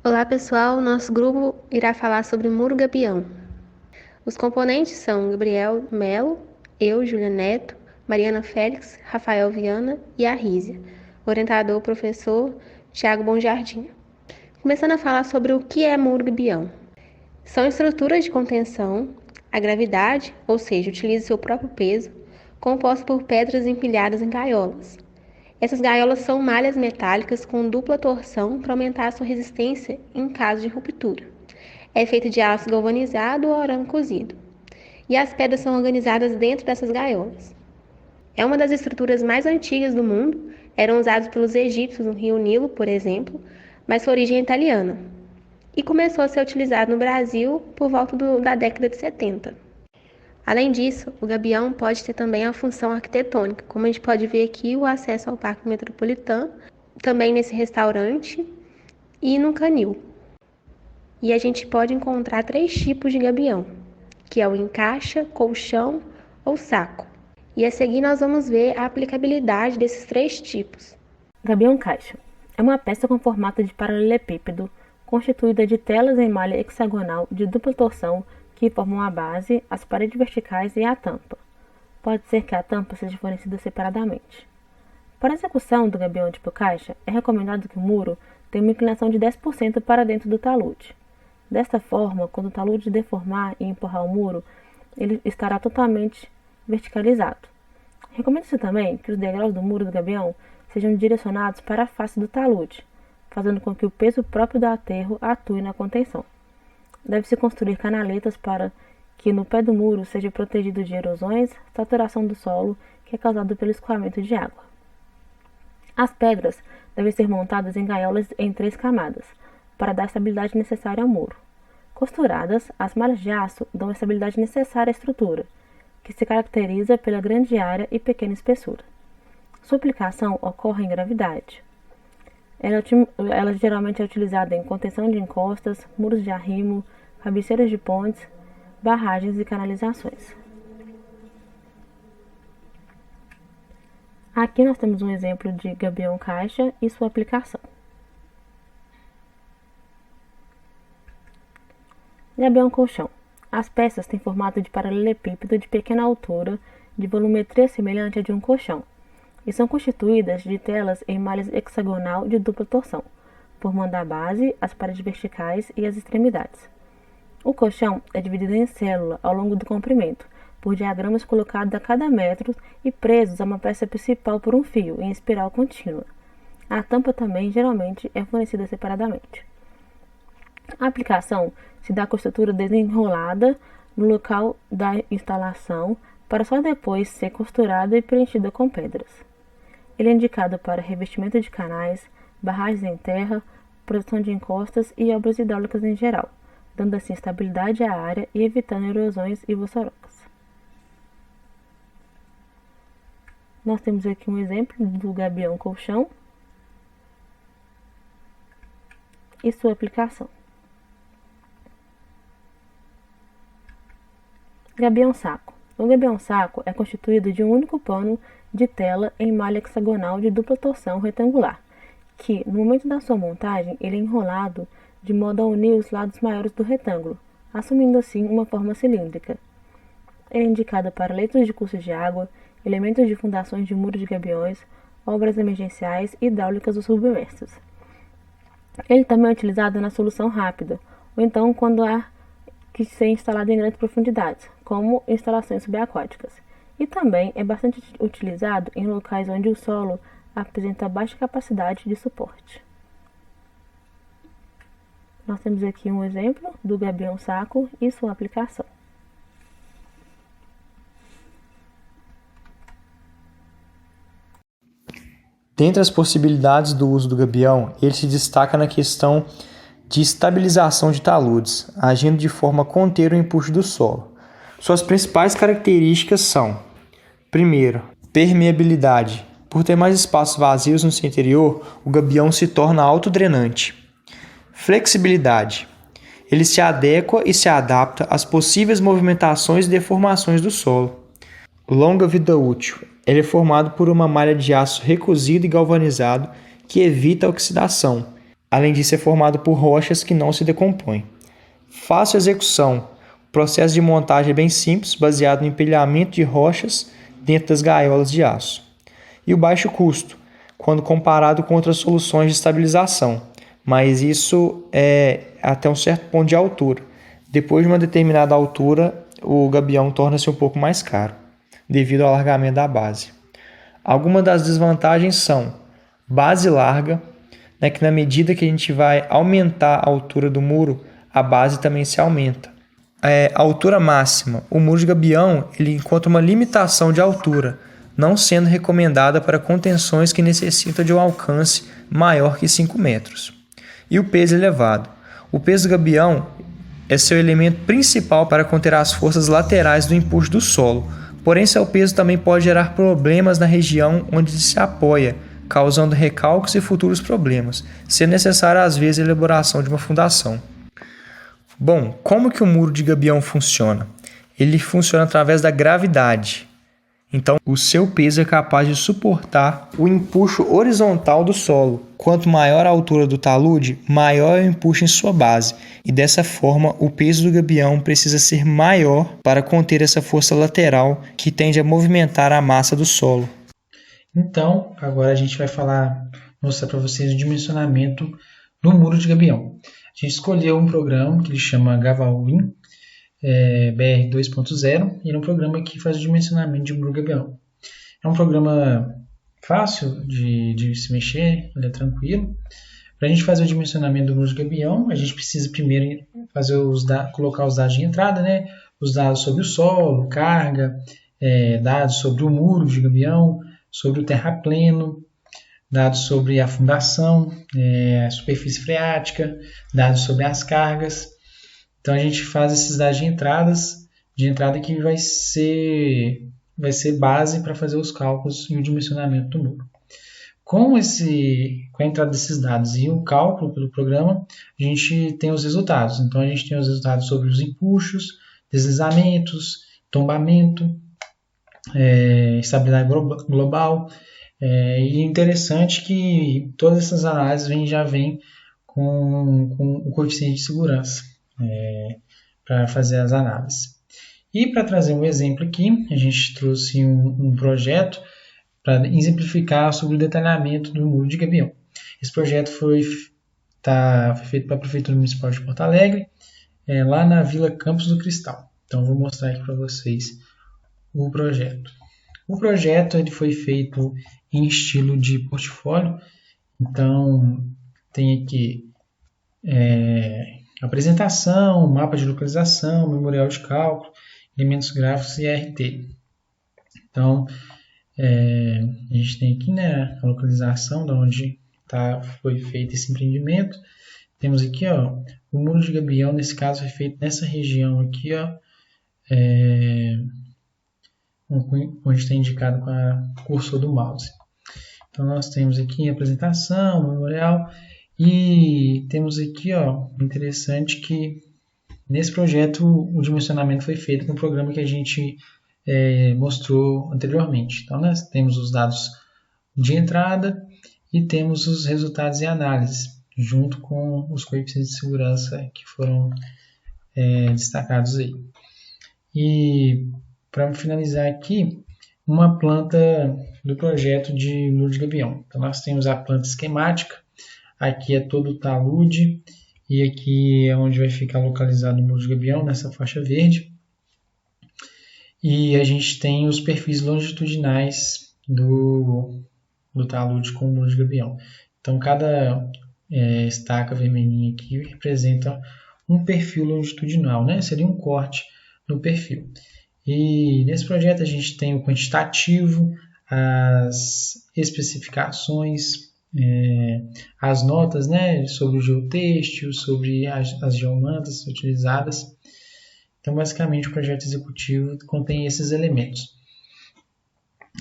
Olá pessoal, nosso grupo irá falar sobre muro gabião. Os componentes são Gabriel Melo, eu, Júlia Neto, Mariana Félix, Rafael Viana e a Rízia, orientador professor Tiago Bonjardim. Começando a falar sobre o que é muro gabião. São estruturas de contenção à gravidade, ou seja, utiliza seu próprio peso, compostas por pedras empilhadas em gaiolas. Essas gaiolas são malhas metálicas com dupla torção para aumentar a sua resistência em caso de ruptura. É feita de aço galvanizado ou arame cozido. E as pedras são organizadas dentro dessas gaiolas. É uma das estruturas mais antigas do mundo, eram usadas pelos egípcios no rio Nilo, por exemplo, mas sua origem é italiana. E começou a ser utilizado no Brasil por volta da década de 70. Além disso, o gabião pode ter também a função arquitetônica, como a gente pode ver aqui o acesso ao Parque Metropolitano, também nesse restaurante e no canil. E a gente pode encontrar 3 tipos de gabião, que é o encaixa, colchão ou saco. E a seguir nós vamos ver a aplicabilidade desses 3 tipos. Gabião caixa é uma peça com formato de paralelepípedo, constituída de telas em malha hexagonal de dupla torção que formam a base, as paredes verticais e a tampa. Pode ser que a tampa seja fornecida separadamente. Para a execução do gabião tipo caixa, é recomendado que o muro tenha uma inclinação de 10% para dentro do talude. Desta forma, quando o talude deformar e empurrar o muro, ele estará totalmente verticalizado. Recomenda-se também que os degraus do muro do gabião sejam direcionados para a face do talude, fazendo com que o peso próprio do aterro atue na contenção. Deve-se construir canaletas para que no pé do muro seja protegido de erosões, saturação do solo, que é causado pelo escoamento de água. As pedras devem ser montadas em gaiolas em 3 camadas, para dar a estabilidade necessária ao muro. Costuradas, as malhas de aço dão a estabilidade necessária à estrutura, que se caracteriza pela grande área e pequena espessura. Sua aplicação ocorre em gravidade. Ela geralmente é utilizada em contenção de encostas, muros de arrimo, cabeceiras de pontes, barragens e canalizações. Aqui nós temos um exemplo de gabião caixa e sua aplicação. Gabião colchão. As peças têm formato de paralelepípedo de pequena altura, de volumetria semelhante à de um colchão, e são constituídas de telas em malhas hexagonal de dupla torção, formando a base, as paredes verticais e as extremidades. O colchão é dividido em célula ao longo do comprimento, por diagramas colocados a cada metro e presos a uma peça principal por um fio, em espiral contínua. A tampa também, geralmente, é fornecida separadamente. A aplicação se dá com a estrutura desenrolada no local da instalação, para só depois ser costurada e preenchida com pedras. Ele é indicado para revestimento de canais, barragens em terra, proteção de encostas e obras hidráulicas em geral, dando assim estabilidade à área e evitando erosões e voçorocas. Nós temos aqui um exemplo do gabião colchão e sua aplicação. Gabião saco. O gabião saco é constituído de um único pano de tela em malha hexagonal de dupla torção retangular, que, no momento da sua montagem, ele é enrolado de modo a unir os lados maiores do retângulo, assumindo assim uma forma cilíndrica. Ele é indicado para leitos de cursos de água, elementos de fundações de muros de gabiões, obras emergenciais e hidráulicas ou submersas. Ele também é utilizado na solução rápida, ou então quando há que ser instalado em grandes profundidades, como instalações subaquáticas. E também é bastante utilizado em locais onde o solo apresenta baixa capacidade de suporte. Nós temos aqui um exemplo do gabião saco e sua aplicação. Dentre as possibilidades do uso do gabião, ele se destaca na questão de estabilização de taludes, agindo de forma a conter o empuxo do solo. Suas principais características são: primeiro, permeabilidade. Por ter mais espaços vazios no seu interior, o gabião se torna autodrenante. Flexibilidade. Ele se adequa e se adapta às possíveis movimentações e deformações do solo. Longa vida útil. Ele é formado por uma malha de aço recozido e galvanizado que evita a oxidação, Além disso, é formado por rochas que não se decompõem. Fácil execução. O processo de montagem é bem simples, baseado no empilhamento de rochas dentro das gaiolas de aço. E o baixo custo, quando comparado com outras soluções de estabilização, mas isso é até um certo ponto de altura. Depois de uma determinada altura, o gabião torna-se um pouco mais caro, devido ao alargamento da base. Algumas das desvantagens são base larga, né, que na medida que a gente vai aumentar a altura do muro, a base também se aumenta. A altura máxima, o muro de gabião ele encontra uma limitação de altura, não sendo recomendada para contenções que necessitam de um alcance maior que 5 metros. E o peso elevado. O peso do gabião é seu elemento principal para conter as forças laterais do empuxo do solo, porém seu peso também pode gerar problemas na região onde se apoia, causando recalques e futuros problemas, sendo necessária às vezes a elaboração de uma fundação. Bom, como que o muro de gabião funciona? Ele funciona através da gravidade. Então, o seu peso é capaz de suportar o empuxo horizontal do solo. Quanto maior a altura do talude, maior é o empuxo em sua base. E dessa forma, o peso do gabião precisa ser maior para conter essa força lateral que tende a movimentar a massa do solo. Então, agora a gente vai mostrar para vocês o dimensionamento do muro de gabião. A gente escolheu um programa que ele chama GavaWin, BR 2.0, e ele é um programa que faz o dimensionamento de muro gabião. É um programa fácil de se mexer, ele é tranquilo. Para a gente fazer o dimensionamento do muro de gabião, a gente precisa primeiro colocar os dados de entrada, né? Os dados sobre o solo, carga, dados sobre o muro de gabião, sobre o terrapleno, dados sobre a fundação, a superfície freática, dados sobre as cargas. Então a gente faz esses dados de entrada que vai ser base para fazer os cálculos e o dimensionamento do muro. Com a entrada desses dados e o cálculo pelo programa, a gente tem os resultados. Então a gente tem os resultados sobre os empuxos, deslizamentos, tombamento, estabilidade global. E interessante que todas essas análises já vêm com o coeficiente de segurança para fazer as análises. E para trazer um exemplo aqui, a gente trouxe um projeto para exemplificar sobre o detalhamento do muro de gabião. Esse projeto foi feito para a Prefeitura Municipal de Porto Alegre, lá na Vila Campos do Cristal. Então vou mostrar aqui para vocês o projeto. O projeto ele foi feito em estilo de portfólio, então tem aqui apresentação, mapa de localização, memorial de cálculo, elementos gráficos e RT. Então, a gente tem aqui, né, a localização de onde foi feito esse empreendimento. Temos aqui, o muro de gabião, nesse caso, foi feito nessa região aqui, onde está indicado com o cursor do mouse. Então, nós temos aqui a apresentação, memorial, e temos aqui, interessante que nesse projeto o dimensionamento foi feito com o programa que a gente mostrou anteriormente. Então, nós temos os dados de entrada e temos os resultados e análises, junto com os coeficientes de segurança que foram destacados aí. E para finalizar aqui, uma planta do projeto de muro de gabião. Então, nós temos a planta esquemática, aqui é todo o talude, e aqui é onde vai ficar localizado o muro de gabião, nessa faixa verde. E a gente tem os perfis longitudinais do talude com o muro de gabião. Então, cada estaca vermelhinha aqui representa um perfil longitudinal, né? Seria um corte no perfil. E nesse projeto a gente tem o quantitativo, as especificações, as notas, né, sobre o geotêxtil, sobre as geomantas utilizadas. Então, basicamente, o projeto executivo contém esses elementos.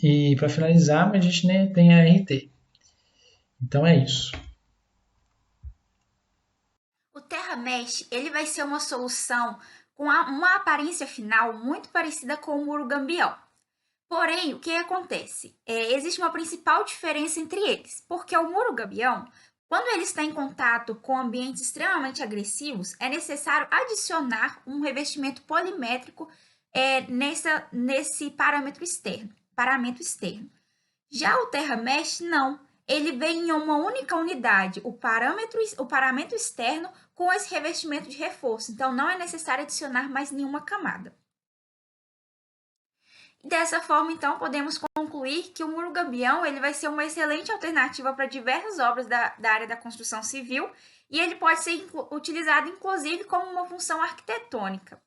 E para finalizar, a gente, né, tem a RT. Então, é isso. O TerraMesh ele vai ser uma solução com uma aparência final muito parecida com o muro gabião. Porém, o que acontece? Existe uma principal diferença entre eles, porque o muro gabião Quando ele está em contato com ambientes extremamente agressivos, é necessário adicionar um revestimento polimétrico nesse paramento externo. Já o Terra Mesh, não. Ele vem em uma única unidade, o paramento externo com esse revestimento de reforço. Então, não é necessário adicionar mais nenhuma camada. Dessa forma, então, podemos concluir que o muro gabião ele vai ser uma excelente alternativa para diversas obras da área da construção civil e ele pode ser utilizado, inclusive, como uma função arquitetônica.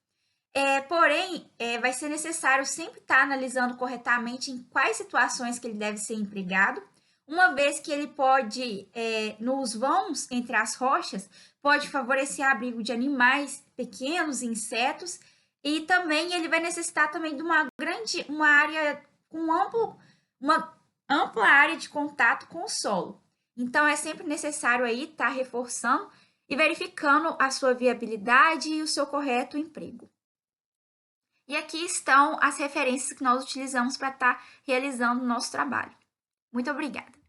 Porém, vai ser necessário sempre estar analisando corretamente em quais situações que ele deve ser empregado, uma vez que ele pode, nos vãos entre as rochas, pode favorecer abrigo de animais pequenos, insetos, e também ele vai necessitar também de uma área com uma ampla área de contato com o solo. Então, é sempre necessário aí estar reforçando e verificando a sua viabilidade e o seu correto emprego. E aqui estão as referências que nós utilizamos para estar realizando o nosso trabalho. Muito obrigada!